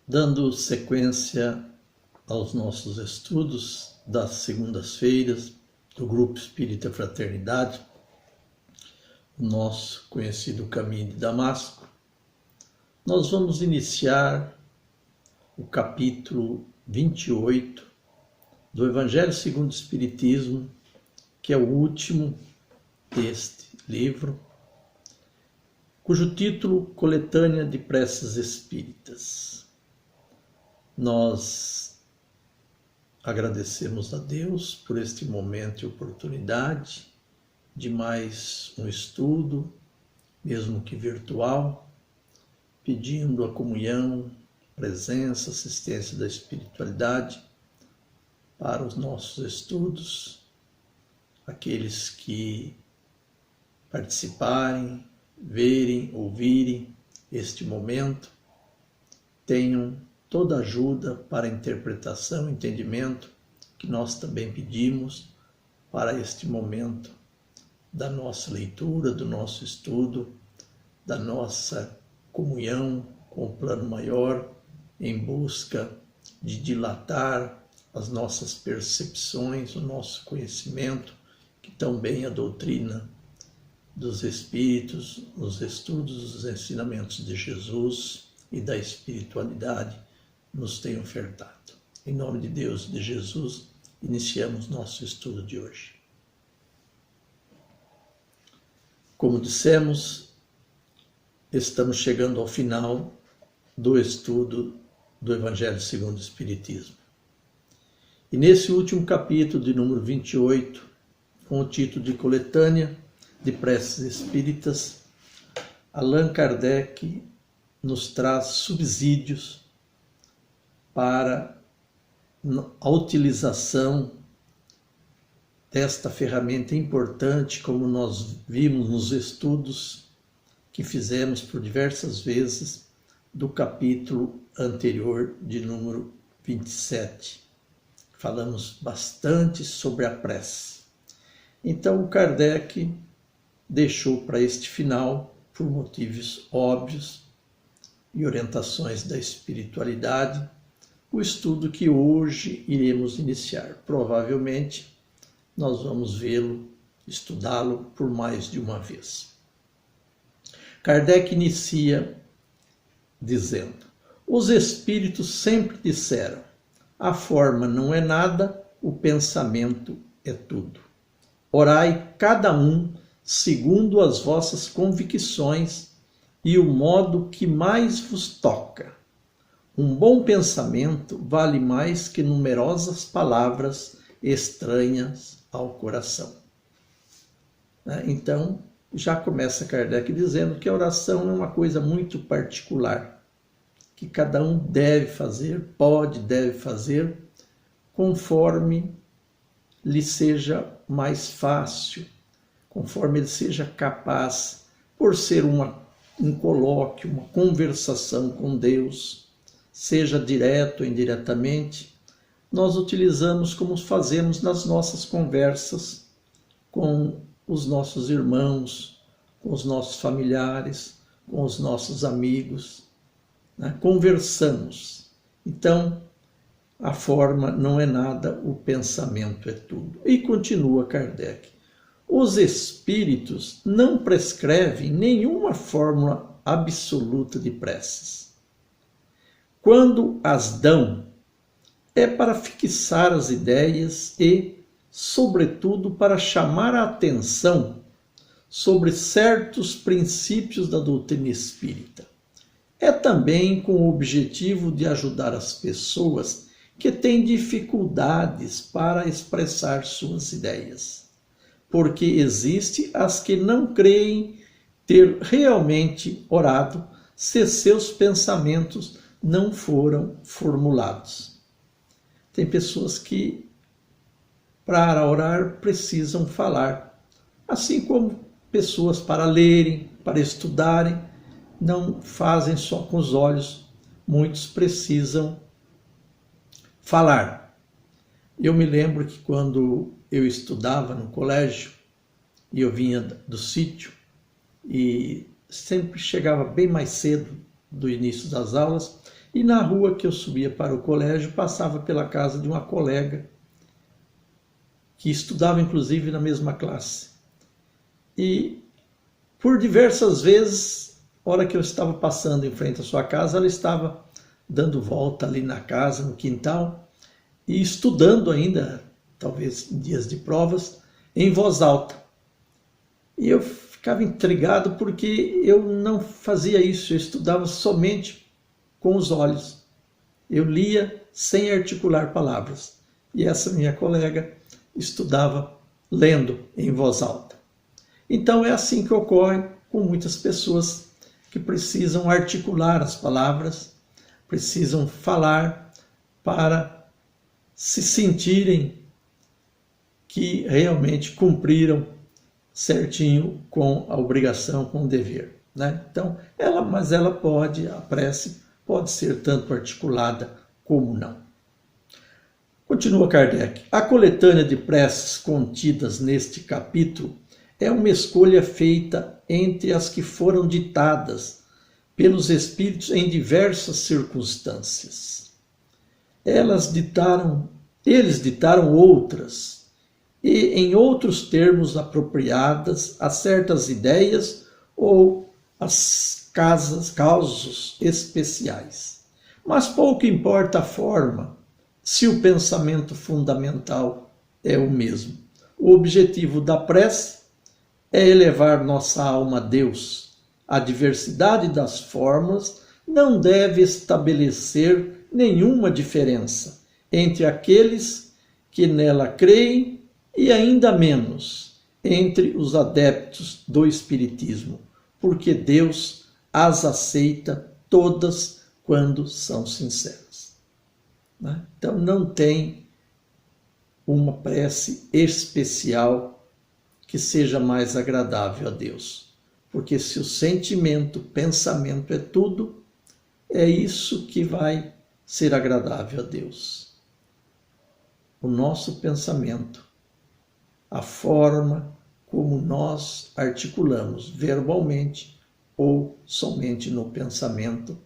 Dando sequência aos nossos estudos das segundas-feiras do Grupo Espírita Fraternidade, o nosso conhecido Caminho de Damasco, nós vamos iniciar o capítulo 28 do Evangelho segundo o Espiritismo, que é o último deste livro, cujo título Coletânea de Preces Espíritas. Nós agradecemos a Deus por este momento e oportunidade de mais um estudo, mesmo que virtual, pedindo a comunhão, presença, assistência da espiritualidade para os nossos estudos, aqueles que participarem, verem, ouvirem este momento, tenham toda ajuda para a interpretação e entendimento que nós também pedimos para este momento da nossa leitura, do nosso estudo, da nossa comunhão com o plano maior, em busca de dilatar as nossas percepções, o nosso conhecimento, que também a doutrina dos Espíritos, os estudos dos ensinamentos de Jesus e da espiritualidade nos tem ofertado. Em nome de Deus e de Jesus, iniciamos nosso estudo de hoje. Como dissemos, estamos chegando ao final do estudo do Evangelho segundo o Espiritismo. E nesse último capítulo, de número 28, com o título de Coletânea de Preces Espíritas, Allan Kardec nos traz subsídios para a utilização desta ferramenta importante, como nós vimos nos estudos que fizemos por diversas vezes do capítulo anterior de número 27. Falamos bastante sobre a prece. Então, Kardec deixou para este final, por motivos óbvios e orientações da espiritualidade, o estudo que hoje iremos iniciar. Provavelmente, nós vamos vê-lo, estudá-lo por mais de uma vez. Kardec inicia dizendo: os espíritos sempre disseram, a forma não é nada, o pensamento é tudo. Orai cada um segundo as vossas convicções e o modo que mais vos toca. Um bom pensamento vale mais que numerosas palavras estranhas ao coração. Então, já começa Kardec dizendo que a oração é uma coisa muito particular, que cada um deve fazer, deve fazer, conforme lhe seja mais fácil, conforme ele seja capaz, por ser um colóquio, uma conversação com Deus, seja direto ou indiretamente, nós utilizamos como fazemos nas nossas conversas com os nossos irmãos, com os nossos familiares, com os nossos amigos, Conversamos. Então, a forma não é nada, o pensamento é tudo. E continua Kardec: os espíritos não prescrevem nenhuma fórmula absoluta de preces. Quando as dão, é para fixar as ideias e, sobretudo, para chamar a atenção sobre certos princípios da doutrina espírita. É também com o objetivo de ajudar as pessoas que têm dificuldades para expressar suas ideias, porque existe as que não creem ter realmente orado se seus pensamentos não foram formulados. Tem pessoas que, para orar, precisam falar, assim como pessoas para lerem, para estudarem, não fazem só com os olhos, muitos precisam falar. Eu me lembro que quando eu estudava no colégio, e eu vinha do sítio, e sempre chegava bem mais cedo do início das aulas, E na rua que eu subia para o colégio, passava pela casa de uma colega que estudava inclusive na mesma classe. E por diversas vezes, hora que eu estava passando em frente à sua casa, ela estava dando volta ali na casa, no quintal, e estudando ainda, talvez em dias de provas, em voz alta. E eu ficava intrigado porque eu não fazia isso, eu estudava somente com os olhos. Eu lia sem articular palavras. E essa minha colega estudava lendo em voz alta. Então é assim que ocorre com muitas pessoas que precisam articular as palavras, precisam falar para se sentirem que realmente cumpriram certinho com a obrigação, com o dever, né? Então, ela pode, a prece pode ser tanto articulada como não. Continua Kardec. A coletânea de preces contidas neste capítulo é uma escolha feita entre as que foram ditadas pelos Espíritos em diversas circunstâncias. Eles ditaram outras, e em outros termos apropriadas a certas ideias ou as causas especiais. Mas pouco importa a forma, se o pensamento fundamental é o mesmo. O objetivo da prece é elevar nossa alma a Deus. A diversidade das formas não deve estabelecer nenhuma diferença entre aqueles que nela creem e ainda menos entre os adeptos do Espiritismo, porque Deus as aceita todas quando são sinceras. Então não tem uma prece especial que seja mais agradável a Deus, porque se o sentimento, o pensamento é tudo, é isso que vai ser agradável a Deus. O nosso pensamento, a forma como nós articulamos verbalmente ou somente no pensamento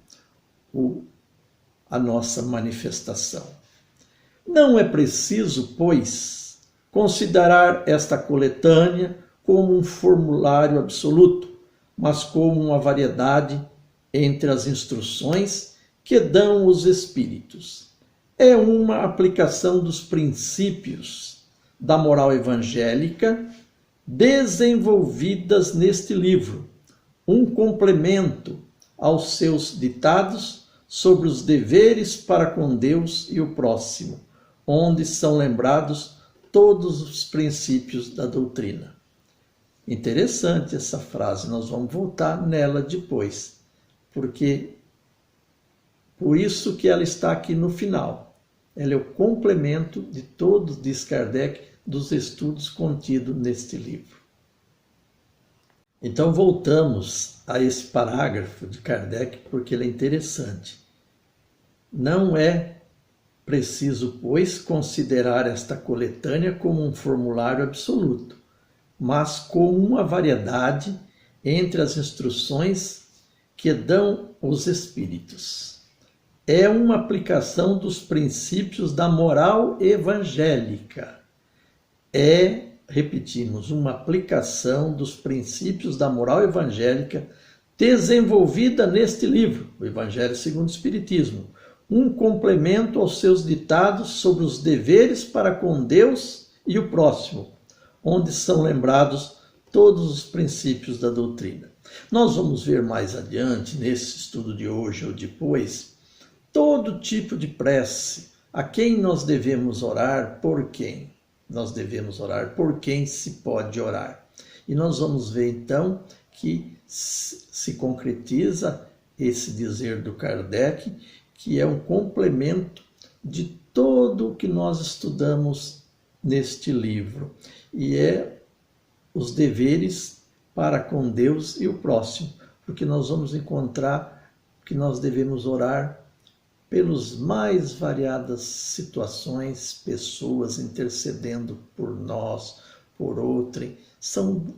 a nossa manifestação. Não é preciso, pois, considerar esta coletânea como um formulário absoluto, mas como uma variedade entre as instruções que dão os Espíritos. É uma aplicação dos princípios da moral evangélica desenvolvidas neste livro, um complemento aos seus ditados sobre os deveres para com Deus e o próximo, onde são lembrados todos os princípios da doutrina. Interessante essa frase, nós vamos voltar nela depois, porque por isso que ela está aqui no final. Ela é o complemento de todos, diz Kardec, dos estudos contidos neste livro. Então voltamos a esse parágrafo de Kardec, porque ele é interessante. Não é preciso, pois, considerar esta coletânea como um formulário absoluto, mas como uma variedade entre as instruções que dão os Espíritos. É uma aplicação dos princípios da moral evangélica. Repetimos, uma aplicação dos princípios da moral evangélica desenvolvida neste livro, o Evangelho segundo o Espiritismo, um complemento aos seus ditados sobre os deveres para com Deus e o próximo, onde são lembrados todos os princípios da doutrina. Nós vamos ver mais adiante, nesse estudo de hoje ou depois, todo tipo de prece, a quem nós devemos orar, por quem nós devemos orar, por quem se pode orar. E nós vamos ver então que se concretiza esse dizer do Kardec, que é um complemento de todo o que nós estudamos neste livro, e é os deveres para com Deus e o próximo, porque nós vamos encontrar que nós devemos orar pelas mais variadas situações, pessoas intercedendo por nós, por outrem. São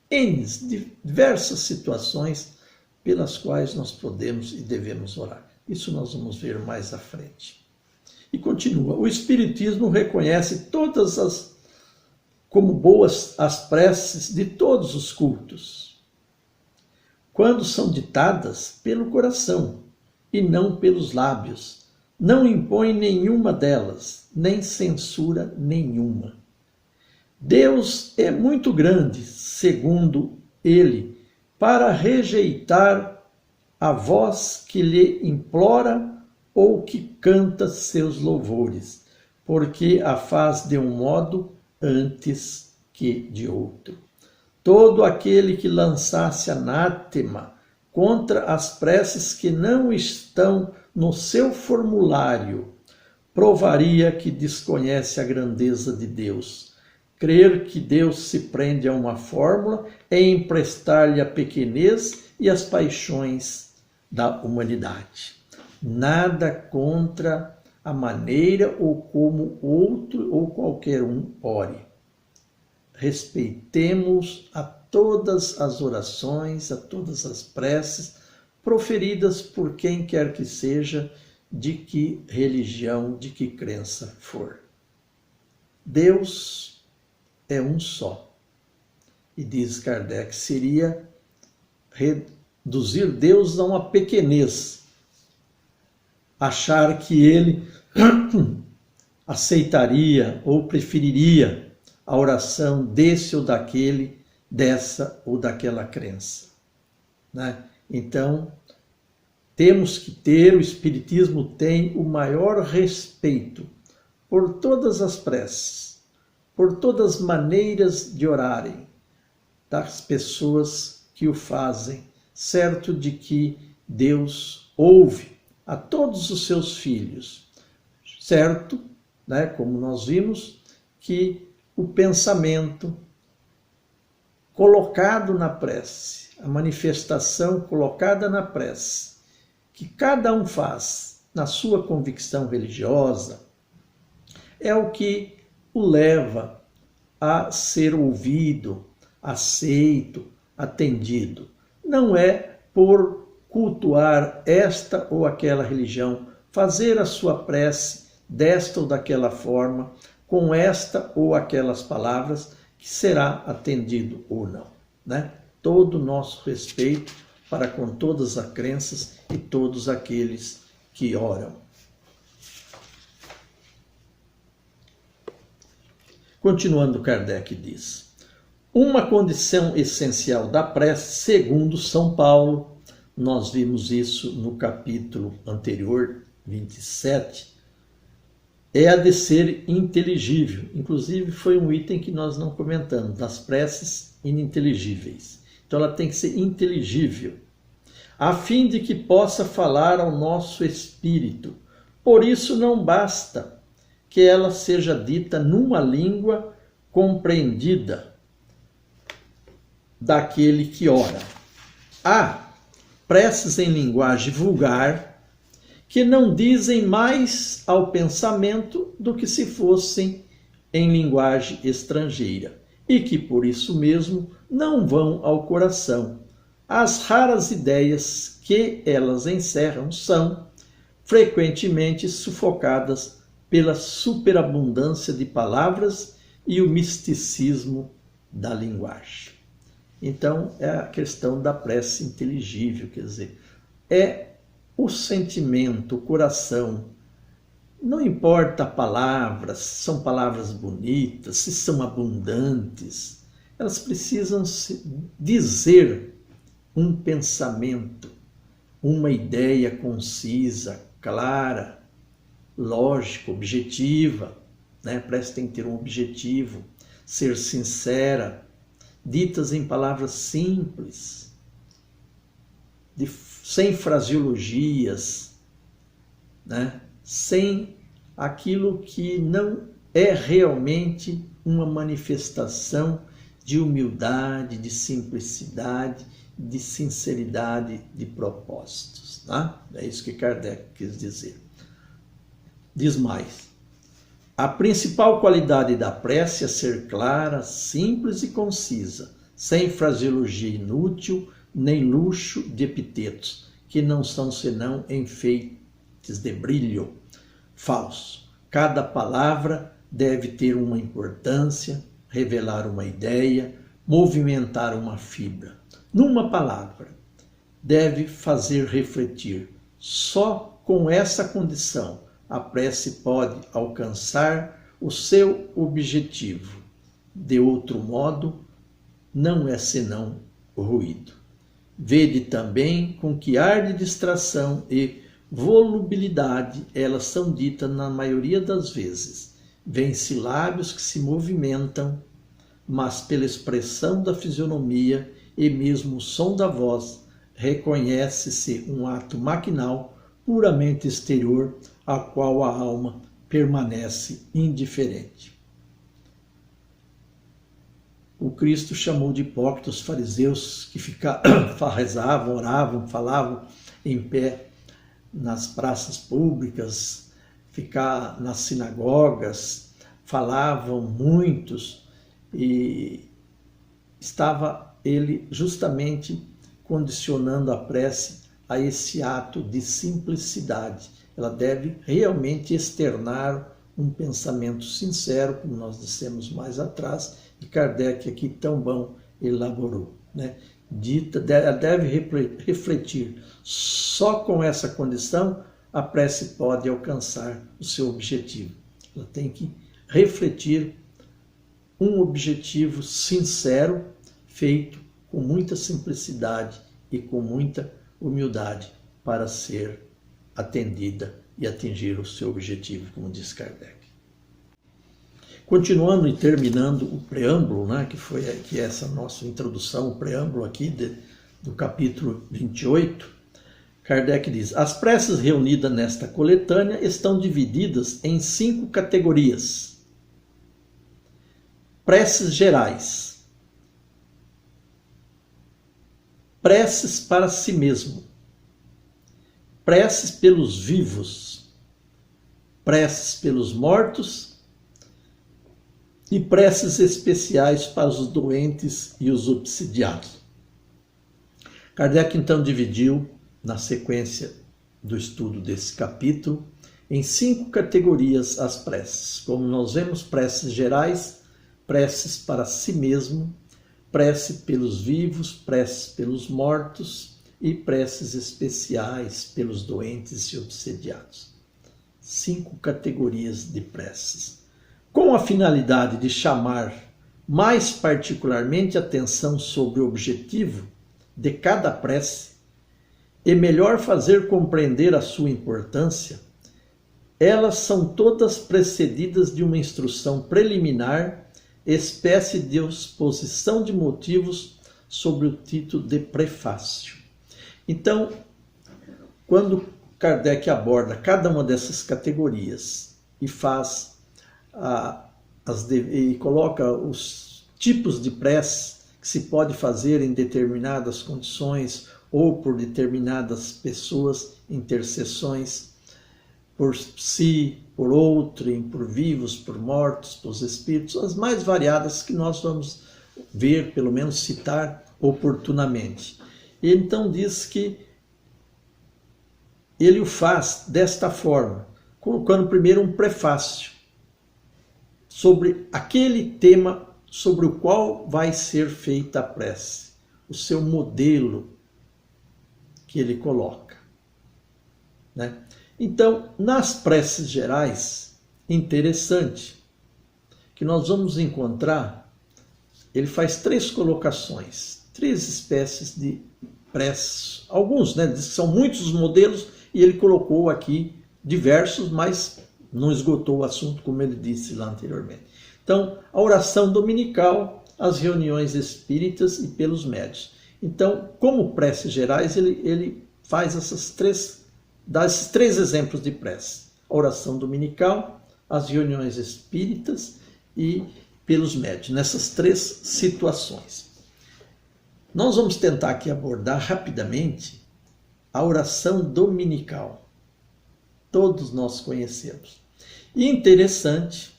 diversas situações pelas quais nós podemos e devemos orar. Isso nós vamos ver mais à frente. E continua, o Espiritismo reconhece como boas as preces de todos os cultos, quando são ditadas pelo coração e não pelos lábios. Não impõe nenhuma delas, nem censura nenhuma. Deus é muito grande, segundo ele, para rejeitar a voz que lhe implora ou que canta seus louvores, porque a faz de um modo antes que de outro. Todo aquele que lançasse anátema contra as preces que não estão no seu formulário, provaria que desconhece a grandeza de Deus. Crer que Deus se prende a uma fórmula é emprestar-lhe a pequenez e as paixões da humanidade. Nada contra a maneira ou como outro ou qualquer um ore. Respeitemos a todas as orações, a todas as preces proferidas por quem quer que seja, de que religião, de que crença for. Deus é um só. E diz Kardec, seria reduzir Deus a uma pequenez, achar que ele aceitaria ou preferiria a oração desse ou daquele, dessa ou daquela crença, né? Então, temos que ter, o Espiritismo tem o maior respeito por todas as preces, por todas as maneiras de orarem das pessoas que o fazem, certo de que Deus ouve a todos os seus filhos, certo, né, como nós vimos, que o pensamento colocado na prece, a manifestação colocada na prece, que cada um faz na sua convicção religiosa, é o que o leva a ser ouvido, aceito, atendido. Não é por cultuar esta ou aquela religião, fazer a sua prece desta ou daquela forma, com esta ou aquelas palavras, que será atendido ou não, né? Todo o nosso respeito para com todas as crenças e todos aqueles que oram. Continuando, Kardec diz: uma condição essencial da prece, segundo São Paulo, nós vimos isso no capítulo anterior, 27, é a de ser inteligível. Inclusive, foi um item que nós não comentamos, das preces ininteligíveis. Então, ela tem que ser inteligível, a fim de que possa falar ao nosso espírito. Por isso, não basta que ela seja dita numa língua compreendida daquele que ora. Há preces em linguagem vulgar que não dizem mais ao pensamento do que se fossem em linguagem estrangeira, e que por isso mesmo não vão ao coração. As raras ideias que elas encerram são frequentemente sufocadas pela superabundância de palavras e o misticismo da linguagem. Então, é a questão da prece inteligível, quer dizer, é o sentimento, o coração. Não importa a palavra, se são palavras bonitas, se são abundantes, elas precisam dizer um pensamento, uma ideia concisa, clara, lógica, objetiva, né? A prece tem que ter um objetivo, ser sincera, ditas em palavras simples, sem fraseologias, né? Sem aquilo que não é realmente uma manifestação de humildade, de simplicidade, de sinceridade de propósitos. Tá? É isso que Kardec quis dizer. Diz mais: a principal qualidade da prece é ser clara, simples e concisa, sem fraseologia inútil, nem luxo de epitetos, que não são senão lentes de brilho. Falso. Cada palavra deve ter uma importância, revelar uma ideia, movimentar uma fibra. Numa palavra, deve fazer refletir. Só com essa condição, a prece pode alcançar o seu objetivo. De outro modo, não é senão ruído. Vede também com que ar de distração e volubilidade elas são ditas na maioria das vezes. Vêm-se lábios que se movimentam, mas pela expressão da fisionomia e mesmo o som da voz, reconhece-se um ato maquinal, puramente exterior, ao qual a alma permanece indiferente. O Cristo chamou de hipócritas os fariseus que rezavam, oravam, falavam em pé nas praças públicas, ficar nas sinagogas, falavam muitos, e estava ele justamente condicionando a prece a esse ato de simplicidade. Ela deve realmente externar um pensamento sincero, como nós dissemos mais atrás, e Kardec aqui tão bom elaborou, né? Ela deve refletir. Só com essa condição a prece pode alcançar o seu objetivo. Ela tem que refletir um objetivo sincero, feito com muita simplicidade e com muita humildade para ser atendida e atingir o seu objetivo, como diz Kardec. Continuando e terminando o preâmbulo, né, que é essa nossa introdução, o preâmbulo aqui do capítulo 28, Kardec diz: as preces reunidas nesta coletânea estão divididas em 5 categorias. Preces gerais. Preces para si mesmo. Preces pelos vivos. Preces pelos mortos. E preces especiais para os doentes e os obsidiados. Kardec então dividiu, na sequência do estudo desse capítulo, em 5 categorias as preces. Como nós vemos, preces gerais, preces para si mesmo, prece pelos vivos, preces pelos mortos e preces especiais pelos doentes e obsidiados. 5 categorias de preces. Com a finalidade de chamar mais particularmente atenção sobre o objetivo de cada prece e melhor fazer compreender a sua importância, elas são todas precedidas de uma instrução preliminar, espécie de exposição de motivos sobre o título de prefácio. Então, quando Kardec aborda cada uma dessas categorias e faz e coloca os tipos de prece que se pode fazer em determinadas condições ou por determinadas pessoas, intercessões por si, por outrem, por vivos, por mortos, por espíritos, as mais variadas que nós vamos ver, pelo menos citar oportunamente. E então diz que ele o faz desta forma, colocando primeiro um prefácio sobre aquele tema sobre o qual vai ser feita a prece, o seu modelo que ele coloca, né? Então, nas preces gerais, interessante que nós vamos encontrar, ele faz 3 colocações, 3 espécies de preces, alguns, né, diz que são muitos os modelos e ele colocou aqui diversos, mas não esgotou o assunto, como ele disse lá anteriormente. Então, a oração dominical, as reuniões espíritas e pelos médiuns. Então, como preces gerais, ele faz dá esses 3 exemplos de prece. A oração dominical, as reuniões espíritas e pelos médiuns, nessas 3 situações. Nós vamos tentar aqui abordar rapidamente a oração dominical. Todos nós conhecemos. E interessante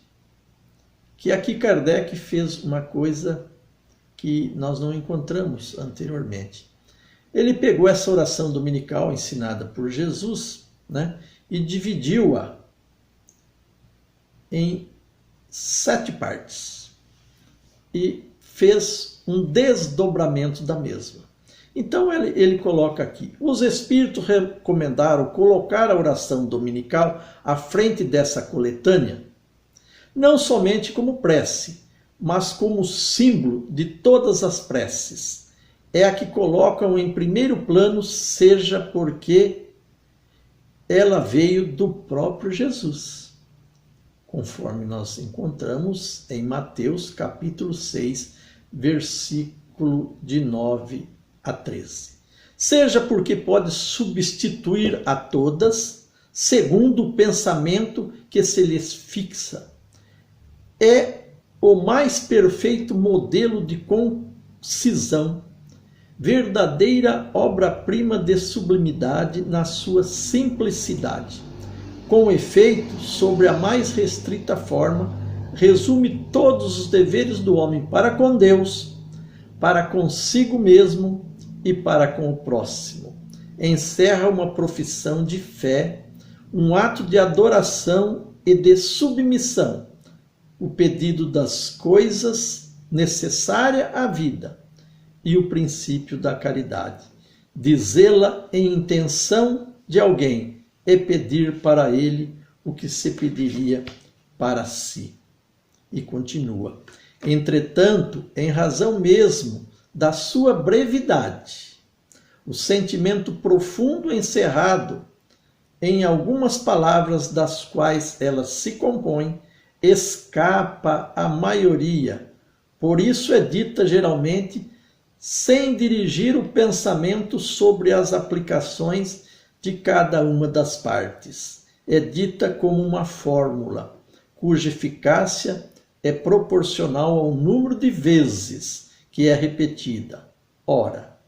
que aqui Kardec fez uma coisa que nós não encontramos anteriormente. Ele pegou essa oração dominical ensinada por Jesus né? E dividiu-a em 7 partes e fez um desdobramento da mesma. Então ele coloca aqui: os espíritos recomendaram colocar a oração dominical à frente dessa coletânea, não somente como prece, mas como símbolo de todas as preces. É a que colocam em primeiro plano, seja porque ela veio do próprio Jesus, conforme nós encontramos em Mateus capítulo 6, versículo de 9 a 13. Seja porque pode substituir a todas, segundo o pensamento que se lhes fixa. É o mais perfeito modelo de concisão, verdadeira obra-prima de sublimidade na sua simplicidade. Com efeito, sobre a mais restrita forma, resume todos os deveres do homem para com Deus, para consigo mesmo e para com o próximo. Encerra uma profissão de fé, um ato de adoração e de submissão, o pedido das coisas necessárias à vida e o princípio da caridade. Dizê-la em intenção de alguém e pedir para ele o que se pediria para si. E continua: entretanto, em razão mesmo da sua brevidade, o sentimento profundo encerrado em algumas palavras das quais ela se compõe escapa à maioria. Por isso é dita geralmente sem dirigir o pensamento sobre as aplicações de cada uma das partes. É dita como uma fórmula, cuja eficácia é proporcional ao número de vezes que é repetida. Ora,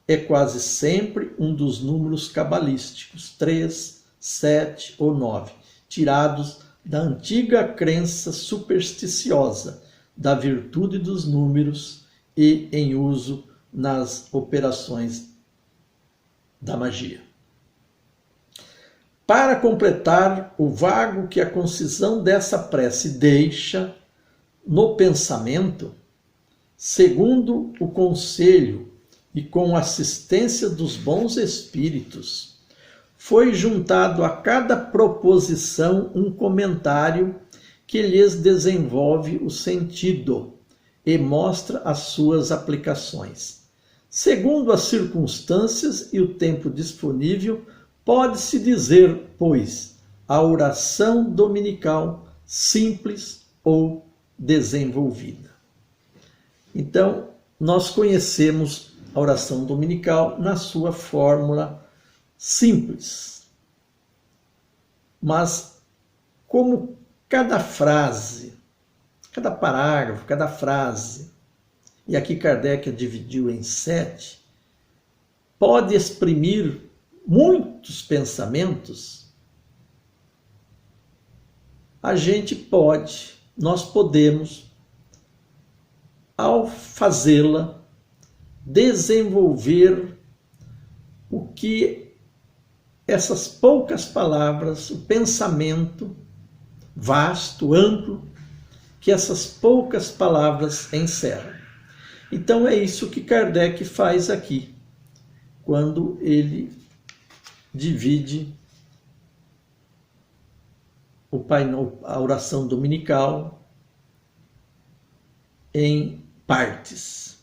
é quase sempre um dos números cabalísticos, 3, 7 ou 9, tirados da antiga crença supersticiosa da virtude dos números e em uso nas operações da magia. Para completar o vago que a concisão dessa prece deixa no pensamento, segundo o conselho e com assistência dos bons espíritos, foi juntado a cada proposição um comentário que lhes desenvolve o sentido e mostra as suas aplicações. Segundo as circunstâncias e o tempo disponível, pode-se dizer, pois, a oração dominical simples ou desenvolvida. Então, nós conhecemos a oração dominical na sua fórmula simples. Mas como cada frase, cada parágrafo, cada frase, e aqui Kardec dividiu em 7, pode exprimir muitos pensamentos, nós podemos, ao fazê-la, desenvolver o que essas poucas palavras, o pensamento vasto, amplo, que essas poucas palavras encerram. Então é isso que Kardec faz aqui, quando ele divide a oração dominical em partes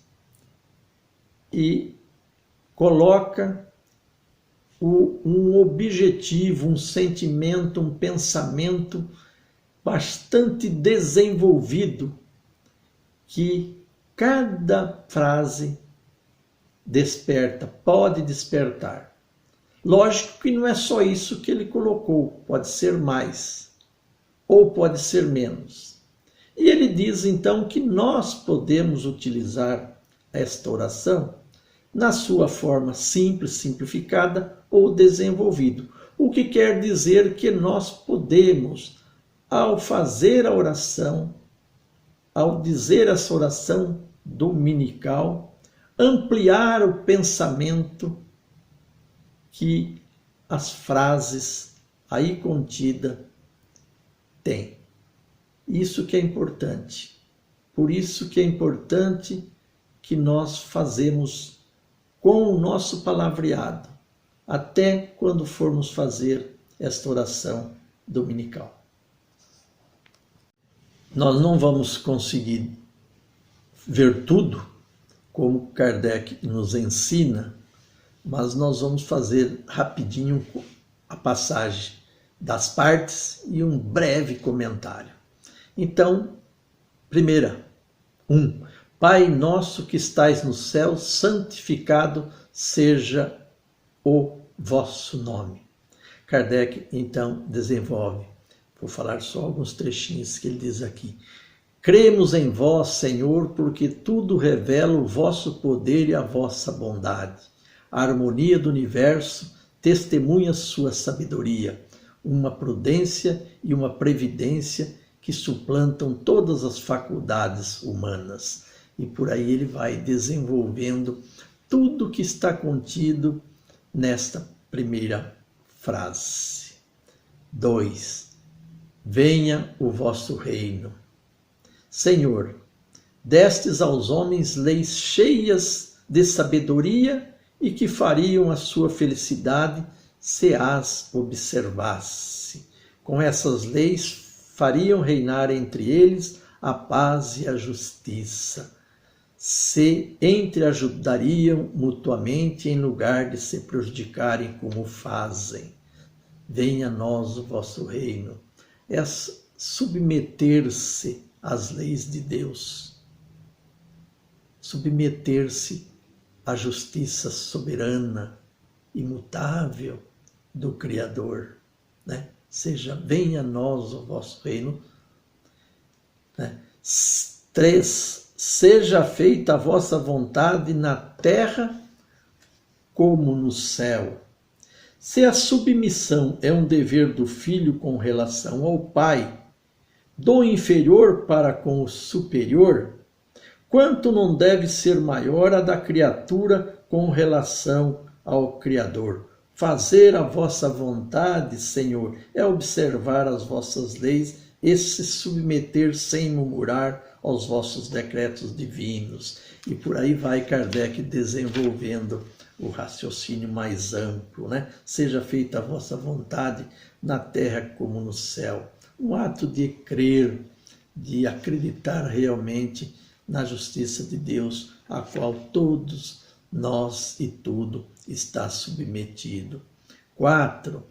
e coloca um objetivo, um sentimento, um pensamento bastante desenvolvido que cada frase desperta, pode despertar. Lógico que não é só isso que ele colocou, pode ser mais ou pode ser menos. E ele diz então que nós podemos utilizar esta oração na sua forma simples, simplificada ou desenvolvido. O que quer dizer que nós podemos, ao fazer a oração, ao dizer essa oração dominical, ampliar o pensamento que as frases aí contidas têm. Isso que é importante. Por isso que é importante que nós fazemos com o nosso palavreado, até quando formos fazer esta oração dominical. Nós não vamos conseguir ver tudo como Kardec nos ensina, mas nós vamos fazer rapidinho a passagem das partes e um breve comentário. Então, primeira, 1. Pai nosso que estais no céu, santificado seja o vosso nome. Kardec, então, desenvolve. Vou falar só alguns trechinhos que ele diz aqui. Cremos em vós, Senhor, porque tudo revela o vosso poder e a vossa bondade. A harmonia do universo testemunha sua sabedoria, uma prudência e uma previdência que suplantam todas as faculdades humanas. E por aí ele vai desenvolvendo tudo que está contido nesta primeira frase. 2. Venha o vosso reino. Senhor, destes aos homens leis cheias de sabedoria e que fariam a sua felicidade se as observasse. Com essas leis fariam reinar entre eles a paz e a justiça. Se entreajudariam mutuamente em lugar de se prejudicarem como fazem. Venha a nós o vosso reino. É submeter-se às leis de Deus. Submeter-se à justiça soberana, imutável do Criador. Né? Venha a nós o vosso reino. Né? 3. Seja feita a vossa vontade na terra como no céu. Se a submissão é um dever do filho com relação ao pai, do inferior para com o superior, quanto não deve ser maior a da criatura com relação ao Criador? Fazer a vossa vontade, Senhor, é observar as vossas leis e se submeter sem murmurar aos vossos decretos divinos. E por aí vai Kardec desenvolvendo o raciocínio mais amplo, né? Seja feita a vossa vontade na terra como no céu. Um ato de crer, de acreditar realmente na justiça de Deus, a qual todos nós e tudo está submetido. 4.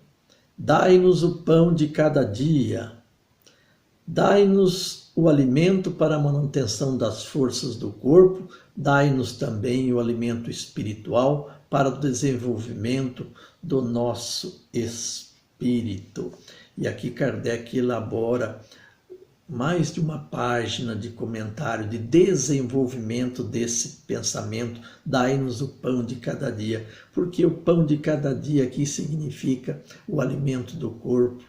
Dai-nos o pão de cada dia. Dai-nos o alimento para a manutenção das forças do corpo, dai-nos também o alimento espiritual para o desenvolvimento do nosso espírito. E aqui Kardec elabora mais de uma página de comentário, de desenvolvimento desse pensamento, dai-nos o pão de cada dia, porque o pão de cada dia aqui significa o alimento do corpo,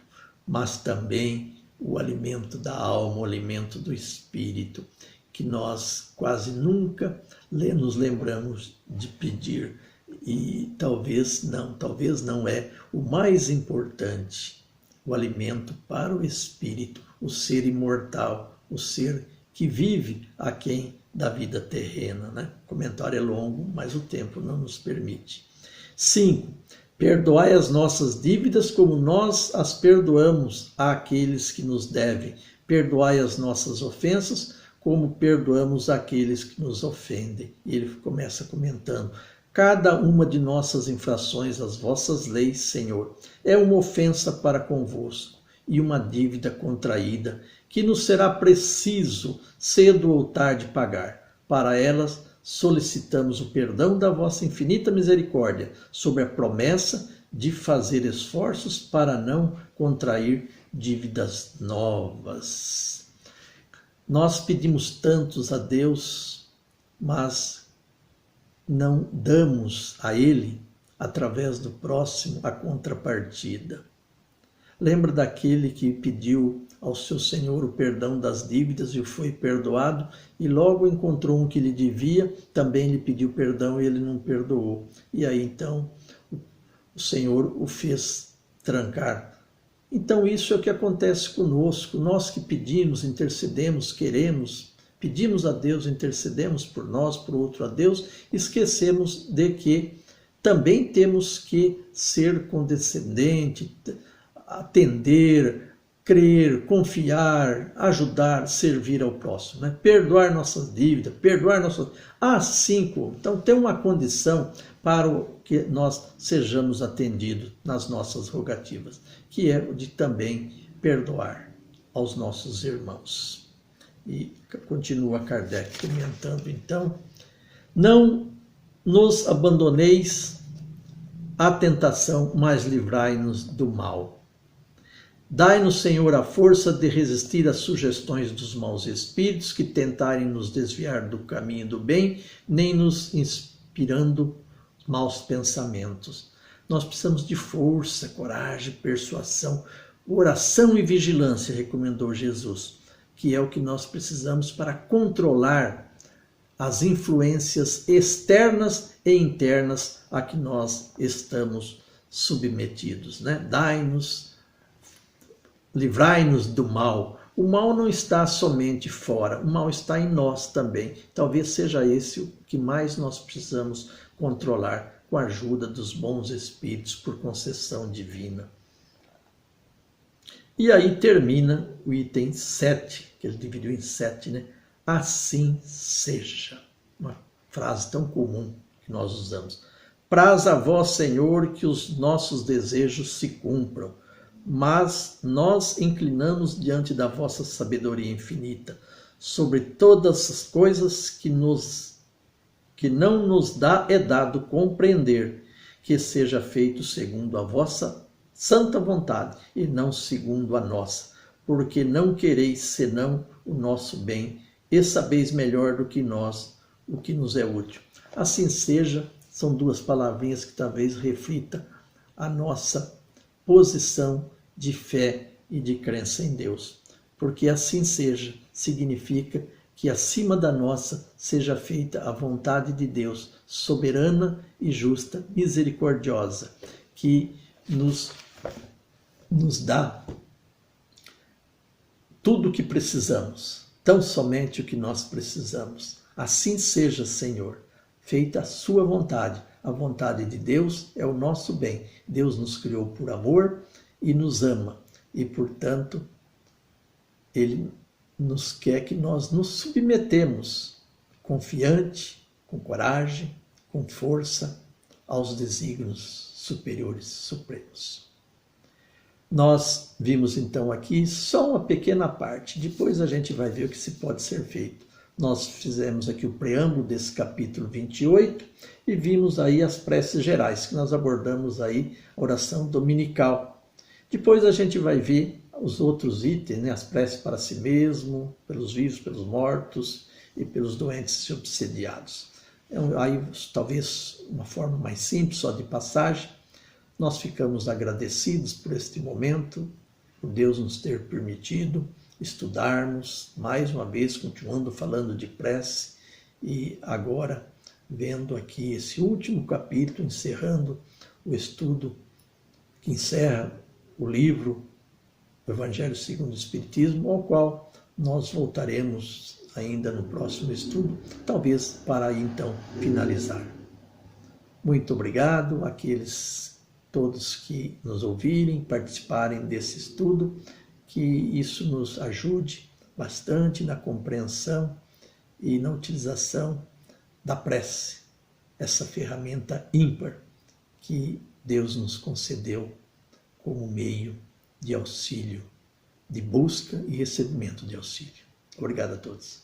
mas também o alimento da alma, o alimento do espírito, que nós quase nunca nos lembramos de pedir. E talvez não é o mais importante, o alimento para o espírito, o ser imortal, o ser que vive aquém da vida terrena. Né? O comentário é longo, mas o tempo não nos permite. 5. Perdoai as nossas dívidas como nós as perdoamos àqueles que nos devem. Perdoai as nossas ofensas como perdoamos àqueles que nos ofendem. E ele começa comentando: cada uma de nossas infrações às vossas leis, Senhor, é uma ofensa para convosco e uma dívida contraída que nos será preciso cedo ou tarde pagar. Para elas solicitamos o perdão da vossa infinita misericórdia, sob a promessa de fazer esforços para não contrair dívidas novas. Nós pedimos tantos a Deus, mas não damos a Ele, através do próximo, a contrapartida. Lembra daquele que pediu ao seu Senhor o perdão das dívidas e foi perdoado, e logo encontrou um que lhe devia, também lhe pediu perdão e ele não perdoou. E aí então o Senhor o fez trancar. Então isso é o que acontece conosco, nós que pedimos, intercedemos, queremos, pedimos a Deus, intercedemos por nós, por outro a Deus, esquecemos de que também temos que ser condescendente, atender, crer, confiar, ajudar, servir ao próximo, né? Perdoar nossas dívidas, perdoar nossas... Assim como. Então tem uma condição para que nós sejamos atendidos nas nossas rogativas, que é o de também perdoar aos nossos irmãos. E continua Kardec comentando, então, não nos abandoneis à tentação, mas livrai-nos do mal. Dai-nos, Senhor, a força de resistir às sugestões dos maus espíritos que tentarem nos desviar do caminho do bem, nem nos inspirando maus pensamentos. Nós precisamos de força, coragem, persuasão, oração e vigilância, recomendou Jesus, que é o que nós precisamos para controlar as influências externas e internas a que nós estamos submetidos, né? Dai-nos, livrai-nos do mal. O mal não está somente fora, o mal está em nós também. Talvez seja esse o que mais nós precisamos controlar com a ajuda dos bons espíritos por concessão divina. E aí termina o item 7, que ele dividiu em 7, né? Assim seja. Uma frase tão comum que nós usamos. Praza a vós, Senhor, que os nossos desejos se cumpram, mas nós inclinamos diante da vossa sabedoria infinita sobre todas as coisas que não nos é dado compreender, que seja feito segundo a vossa santa vontade e não segundo a nossa, porque não quereis senão o nosso bem e sabeis melhor do que nós o que nos é útil. Assim seja, são duas palavrinhas que talvez reflitam a nossa posição de fé e de crença em Deus. Porque assim seja, significa que acima da nossa seja feita a vontade de Deus, soberana e justa, misericordiosa, que nos dá tudo o que precisamos, tão somente o que nós precisamos. Assim seja, Senhor, feita a sua vontade. A vontade de Deus é o nosso bem. Deus nos criou por amor e nos ama. E, portanto, Ele nos quer que nós nos submetemos, confiante, com coragem, com força, aos desígnios superiores, supremos. Nós vimos então aqui só uma pequena parte, depois a gente vai ver o que se pode ser feito. Nós fizemos aqui o preâmbulo desse capítulo 28 e vimos aí as preces gerais, que nós abordamos aí a oração dominical. Depois a gente vai ver os outros itens, né? As preces para si mesmo, pelos vivos, pelos mortos e pelos doentes e obsediados. Aí talvez uma forma mais simples, só de passagem. Nós ficamos agradecidos por este momento, por Deus nos ter permitido estudarmos, mais uma vez, continuando falando de prece, e agora vendo aqui esse último capítulo, encerrando o estudo que encerra o livro o Evangelho segundo o Espiritismo, ao qual nós voltaremos ainda no próximo estudo, talvez para aí então finalizar. Muito obrigado àqueles todos que nos ouvirem, participarem desse estudo, que isso nos ajude bastante na compreensão e na utilização da prece, essa ferramenta ímpar que Deus nos concedeu como meio de auxílio, de busca e recebimento de auxílio. Obrigado a todos.